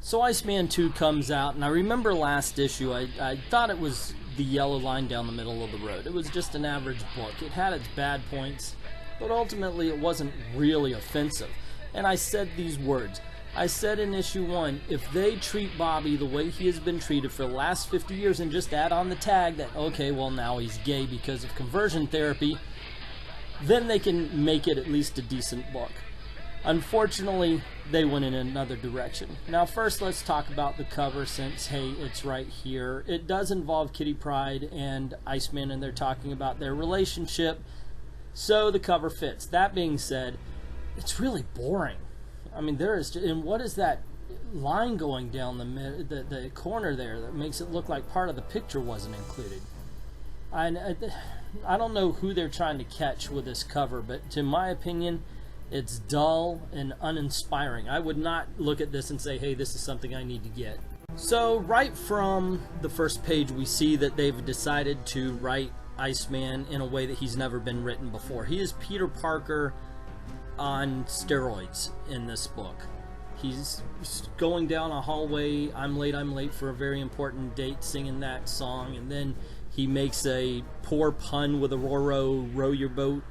So Iceman 2 comes out, and I remember last issue, I thought it was the yellow line down the middle of the road. It was just an average book. It had its bad points, but ultimately it wasn't really offensive. And I said these words. I said in issue 1, if they treat Bobby the way he has been treated for the last 50 years and just add on the tag that, okay, well now he's gay because of conversion therapy, then they can make it at least a decent book. Unfortunately, they went in another direction. Now first let's talk about the cover, since, hey, it's right here. It does involve Kitty Pryde and Iceman, and they're talking about their relationship, so the cover fits. That being said, it's really boring. I mean, and what is that line going down the corner there that makes it look like part of the picture wasn't included? I don't know who they're trying to catch with this cover, but to my opinion, it's dull and uninspiring. I would not look at this and say, hey, this is something I need to get. So right from the first page, we see that they've decided to write Iceman in a way that he's never been written before. He is Peter Parker on steroids in this book. He's going down a hallway, I'm late for a very important date, singing that song, and then he makes a poor pun with Aurora, row your boat.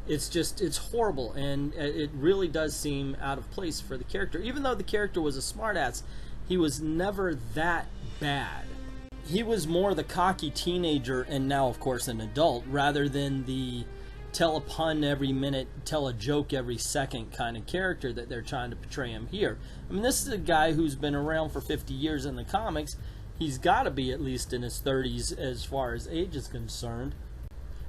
It's horrible, and it really does seem out of place for the character. Even though the character was a smartass, he was never that bad. He was more the cocky teenager, and now of course an adult, rather than the tell a pun every minute, tell a joke every second kind of character that they're trying to portray him here. I mean, this is a guy who's been around for 50 years in the comics. He's got to be at least in his 30s as far as age is concerned.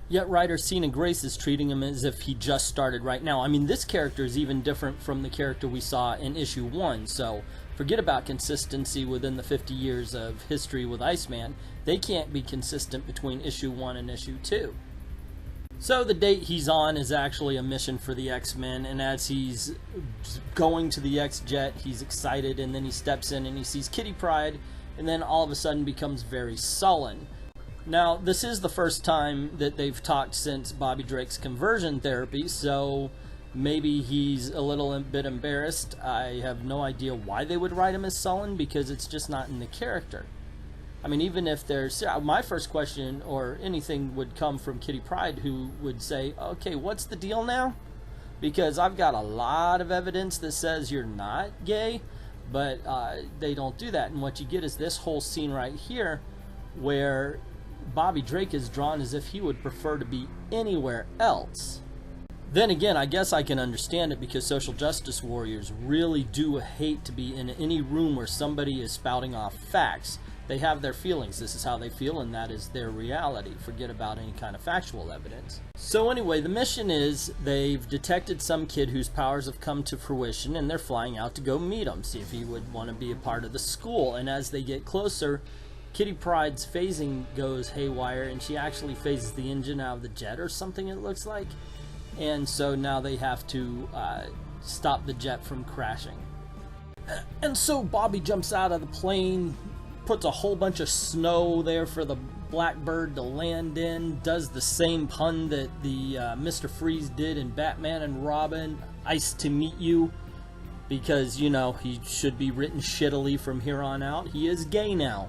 Yet writer Sina Grace is treating him as if he just started right now. I mean, this character is even different from the character we saw in issue 1, so forget about consistency within the 50 years of history with Iceman. They can't be consistent between issue 1 and issue 2. So the date he's on is actually a mission for the X-Men, and as he's going to the X-Jet, he's excited, and then he steps in and he sees Kitty Pryde, and then all of a sudden becomes very sullen. Now, this is the first time that they've talked since Bobby Drake's conversion therapy, so maybe he's a little bit embarrassed. I have no idea why they would write him as sullen, because it's just not in the character. I mean, even if there's... My first question or anything would come from Kitty Pryde, who would say, okay, what's the deal now? Because I've got a lot of evidence that says you're not gay, but they don't do that. And what you get is this whole scene right here where Bobby Drake is drawn as if he would prefer to be anywhere else. Then again, I guess I can understand it, because social justice warriors really do hate to be in any room where somebody is spouting off facts. They have their feelings. This is how they feel, and that is their reality. Forget about any kind of factual evidence. So anyway, the mission is they've detected some kid whose powers have come to fruition, and they're flying out to go meet him, see if he would want to be a part of the school. And as they get closer, Kitty Pryde's phasing goes haywire, and she actually phases the engine out of the jet or something, it looks like. And so now they have to stop the jet from crashing. And so Bobby jumps out of the plane, puts a whole bunch of snow there for the Blackbird to land in, does the same pun that the Mr. Freeze did in Batman and Robin, "Ice to meet you," because, you know, he should be written shittily from here on out. He is gay now.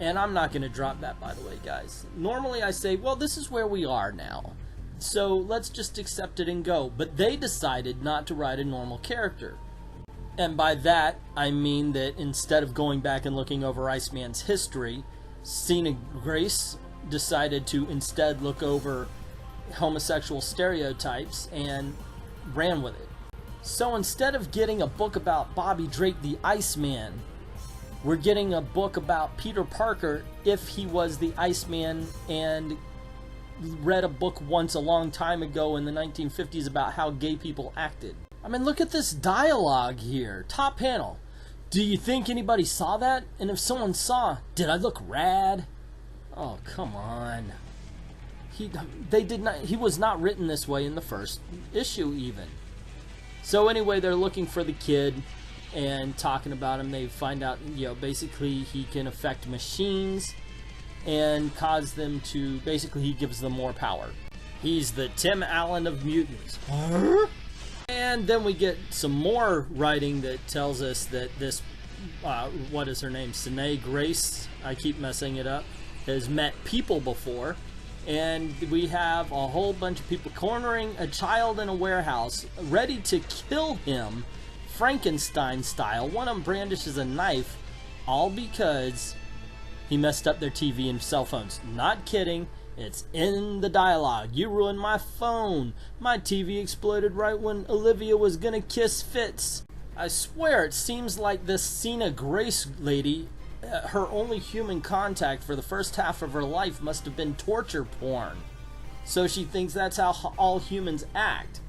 And I'm not going to drop that, by the way, guys. Normally I say, well, this is where we are now, so let's just accept it and go. But they decided not to write a normal character. And by that, I mean that instead of going back and looking over Iceman's history, Sina Grace decided to instead look over homosexual stereotypes and ran with it. So instead of getting a book about Bobby Drake the Iceman, we're getting a book about Peter Parker if he was the Iceman and read a book once a long time ago in the 1950s about how gay people acted. I mean, look at this dialogue here. Top panel. Do you think anybody saw that? And if someone saw, did I look rad? Oh, come on. He was not written this way in the first issue even. So anyway, they're looking for the kid and talking about him. They find out, you know, basically he can affect machines and cause them to, basically he gives them more power. He's the Tim Allen of mutants. And then we get some more writing that tells us that this, what is her name, Sina Grace, I keep messing it up, has met people before. And we have a whole bunch of people cornering a child in a warehouse, ready to kill him, Frankenstein style. One of them brandishes a knife, all because he messed up their TV and cell phones. Not kidding. It's in the dialogue. You ruined my phone. My TV exploded right when Olivia was gonna kiss Fitz. I swear it seems like this Sina Grace lady, her only human contact for the first half of her life must have been torture porn. So she thinks that's how all humans act.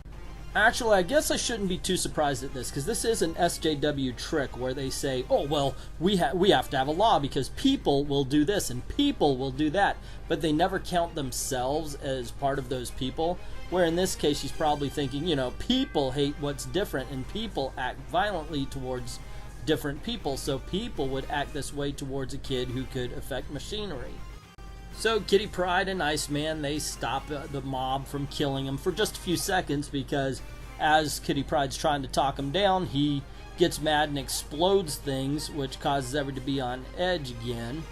Actually, I guess I shouldn't be too surprised at this, because this is an SJW trick where they say, oh, well, we have to have a law because people will do this and people will do that, but they never count themselves as part of those people, where in this case she's probably thinking, you know, people hate what's different and people act violently towards different people, so people would act this way towards a kid who could affect machinery. So Kitty Pryde and Iceman, they stop the mob from killing him for just a few seconds, because as Kitty Pryde's trying to talk him down, he gets mad and explodes things, which causes everyone to be on edge again.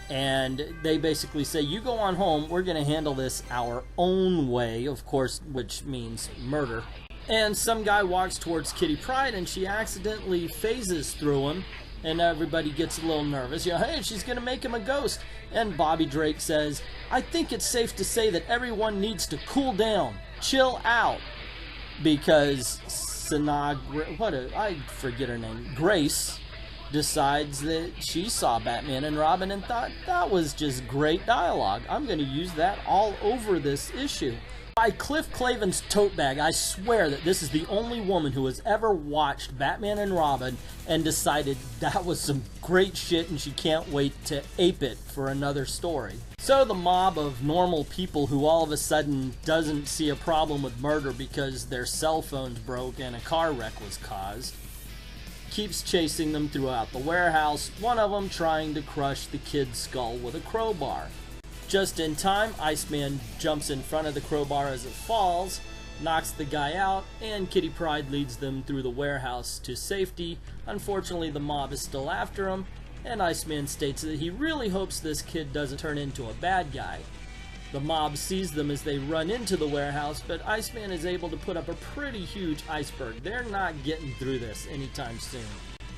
And they basically say, you go on home, we're going to handle this our own way, of course, which means murder. And some guy walks towards Kitty Pryde and she accidentally phases through him. And everybody gets a little nervous. You know, hey, she's going to make him a ghost. And Bobby Drake says, I think it's safe to say that everyone needs to cool down. Chill out. Because Sina, I forget her name, Grace, decides that she saw Batman and Robin and thought, that was just great dialogue. I'm going to use that all over this issue. By Cliff Clavin's tote bag, I swear that this is the only woman who has ever watched Batman and Robin and decided that was some great shit and she can't wait to ape it for another story. So the mob of normal people who all of a sudden doesn't see a problem with murder because their cell phones broke and a car wreck was caused, keeps chasing them throughout the warehouse, one of them trying to crush the kid's skull with a crowbar. Just in time, Iceman jumps in front of the crowbar as it falls, knocks the guy out, and Kitty Pryde leads them through the warehouse to safety. Unfortunately, the mob is still after him, and Iceman states that he really hopes this kid doesn't turn into a bad guy. The mob sees them as they run into the warehouse, but Iceman is able to put up a pretty huge iceberg. They're not getting through this anytime soon.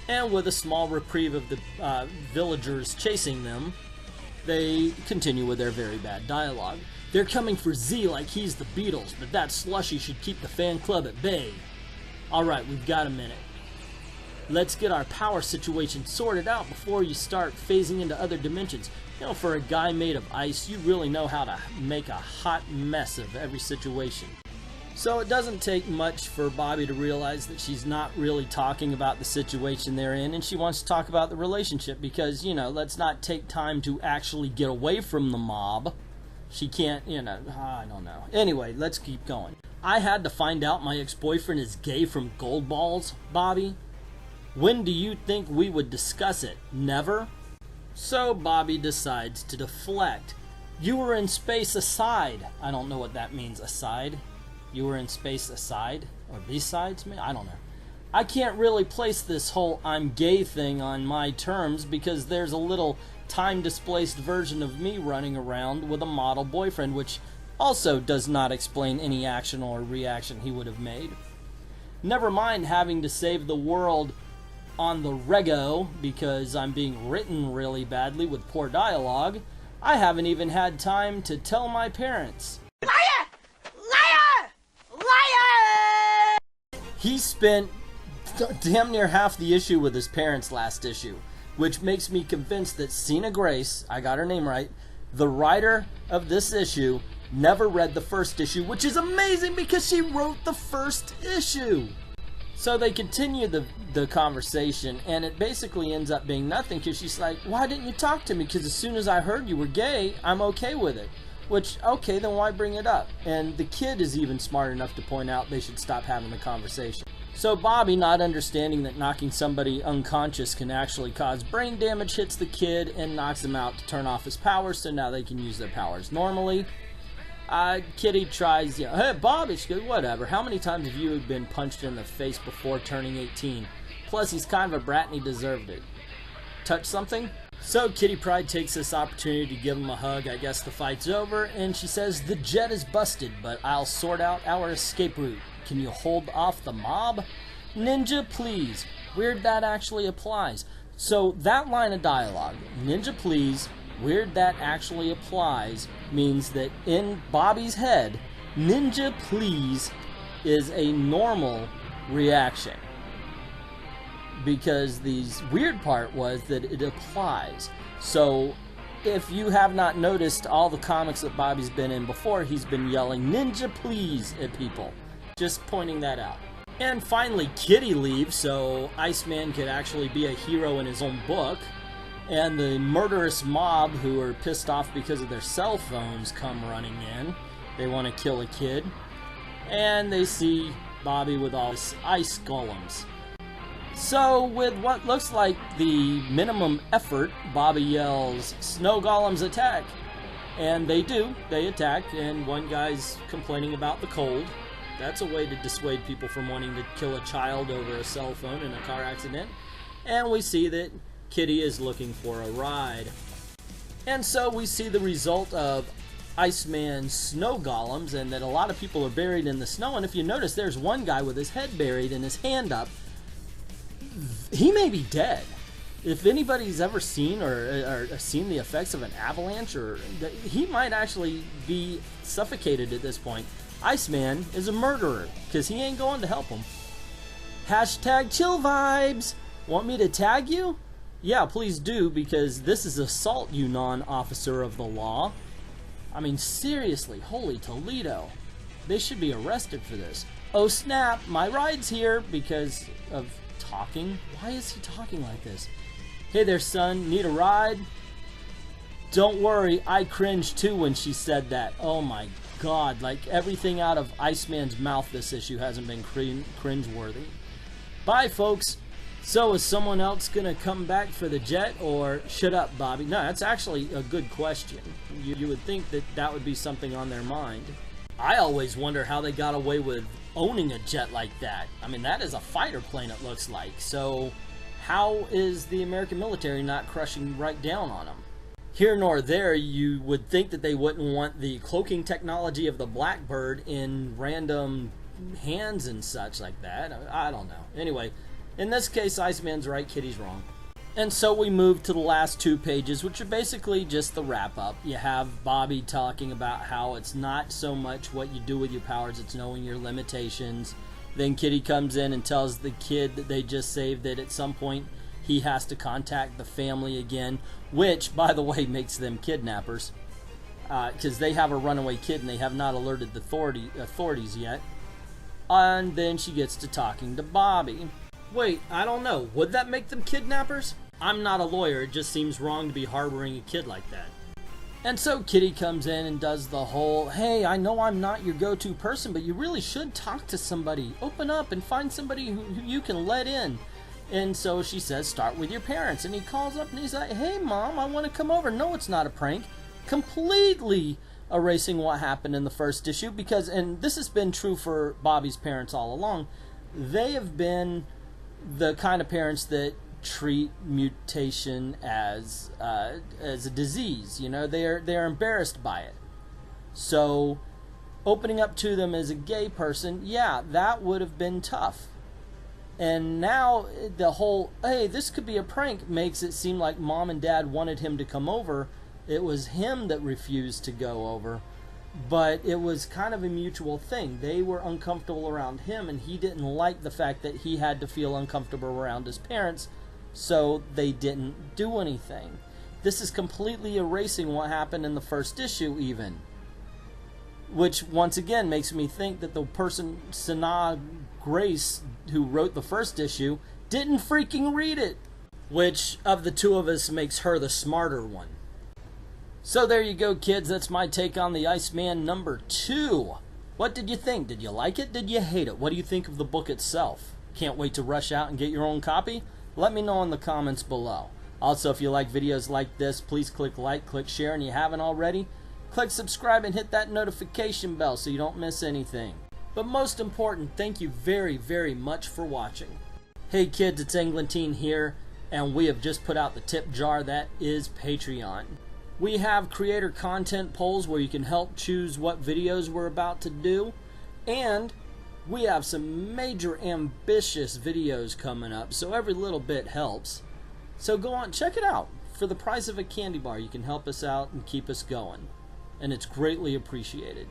And with a small reprieve of the villagers chasing them, they continue with their very bad dialogue. They're coming for Z like he's the Beatles, but that slushy should keep the fan club at bay. Alright, we've got a minute. Let's get our power situation sorted out before you start phasing into other dimensions. You know, for a guy made of ice, you really know how to make a hot mess of every situation. So it doesn't take much for Bobby to realize that she's not really talking about the situation they're in, and she wants to talk about the relationship because, you know, let's not take time to actually get away from the mob. She can't, you know, I don't know. Anyway, let's keep going. I had to find out my ex-boyfriend is gay from Gold Balls, Bobby. When do you think we would discuss it? Never? So Bobby decides to deflect. You were in space aside. I don't know what that means, aside. You were in space aside? Or besides me? I don't know. I can't really place this whole I'm gay thing on my terms because there's a little time-displaced version of me running around with a model boyfriend, which also does not explain any action or reaction he would have made. Never mind having to save the world on the rego because I'm being written really badly with poor dialogue. I haven't even had time to tell my parents. He spent damn near half the issue with his parents last issue, which makes me convinced that Sina Grace, I got her name right, the writer of this issue, never read the first issue, which is amazing because she wrote the first issue. So they continue the conversation, and it basically ends up being nothing because she's like, why didn't you talk to me? Because as soon as I heard you were gay, I'm okay with it. Which, okay, then why bring it up? And the kid is even smart enough to point out they should stop having the conversation. So Bobby, not understanding that knocking somebody unconscious can actually cause brain damage, hits the kid and knocks him out to turn off his powers so now they can use their powers normally. Kitty tries, you know, hey, Bobby, she goes, whatever. How many times have you been punched in the face before turning 18? Plus, he's kind of a brat and he deserved it. Touch something? So Kitty Pryde takes this opportunity to give him a hug. I guess the fight's over, and she says, the jet is busted, but I'll sort out our escape route. Can you hold off the mob? Ninja, please. Weird that actually applies. So that line of dialogue, Ninja, please, weird that actually applies, means that in Bobby's head, Ninja, please is a normal reaction. Because the weird part was that it applies. So if you have not noticed all the comics that Bobby's been in before, he's been yelling Ninja please at people. Just pointing that out. And finally Kitty leaves so Iceman could actually be a hero in his own book. And the murderous mob who are pissed off because of their cell phones come running in. They want to kill a kid. And they see Bobby with all his ice golems. So, with what looks like the minimum effort, Bobby yells, snow golems attack! And they do, they attack, and one guy's complaining about the cold. That's a way to dissuade people from wanting to kill a child over a cell phone in a car accident. And we see that Kitty is looking for a ride. And so we see the result of Iceman's snow golems, and that a lot of people are buried in the snow. And if you notice, there's one guy with his head buried and his hand up. He may be dead. If anybody's ever seen or seen the effects of an avalanche, he might actually be suffocated at this point. Iceman is a murderer because he ain't going to help him. Hashtag chill vibes. Want me to tag you? Yeah, please do, because this is assault, you non-officer of the law. I mean, seriously, holy Toledo. They should be arrested for this. Oh snap, my ride's here because of talking. Why is he talking like this? Hey there, son, need a ride? Don't worry, I cringed too when she said that. Oh my god, like everything out of Iceman's mouth this issue hasn't been cringe-worthy. Bye, folks. So is someone else gonna come back for the jet, or shut up, Bobby? No, that's actually a good question. You would think that that would be something on their mind. I always wonder how they got away with owning a jet like that. I mean, that is a fighter plane, it looks like. So how is the American military not crushing right down on them? Here nor there, you would think that they wouldn't want the cloaking technology of the Blackbird in random hands and such like that. I don't know. Anyway, in this case, Iceman's right, Kitty's wrong. And so we move to the last 2 pages, which are basically just the wrap-up. You have Bobby talking about how it's not so much what you do with your powers, it's knowing your limitations. Then Kitty comes in and tells the kid that they just saved that at some point he has to contact the family again, which, by the way, makes them kidnappers. Because they have a runaway kid and they have not alerted the authorities yet. And then she gets to talking to Bobby. Wait, I don't know. Would that make them kidnappers? I'm not a lawyer. It just seems wrong to be harboring a kid like that. And so Kitty comes in and does the whole, hey, I know I'm not your go-to person, but you really should talk to somebody. Open up and find somebody who you can let in. And so she says, start with your parents. And he calls up and he's like, hey, Mom, I want to come over. No, it's not a prank. Completely erasing what happened in the first issue because, and this has been true for Bobby's parents all along, they have been the kind of parents that treat mutation as a disease. You know, they're embarrassed by it. So opening up to them as a gay person, yeah, that would have been tough. And now the whole, hey, this could be a prank, makes it seem like Mom and Dad wanted him to come over. It was him that refused to go over. But it was kind of a mutual thing. They were uncomfortable around him, and he didn't like the fact that he had to feel uncomfortable around his parents, so they didn't do anything. This is completely erasing what happened in the first issue, even. Which, once again, makes me think that the person, Sina Grace, who wrote the first issue, didn't freaking read it. Which, of the two of us, makes her the smarter one. So there you go, kids. That's my take on the Iceman #2. What did you think? Did you like it? Did you hate it? What do you think of the book itself? Can't wait to rush out and get your own copy? Let me know in the comments below. Also, if you like videos like this, please click like, click share, and you haven't already, Click subscribe and hit that notification bell so you don't miss anything. But most important, thank you very, very much for watching. Hey kids, it's Englentine here, and we have just put out the tip jar that is Patreon. We have creator content polls where you can help choose what videos we're about to do, and we have some major ambitious videos coming up, so every little bit helps. So go on, check it out. For the price of a candy bar, you can help us out and keep us going, and it's greatly appreciated.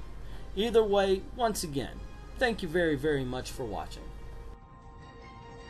Either way, once again, thank you very, very much for watching.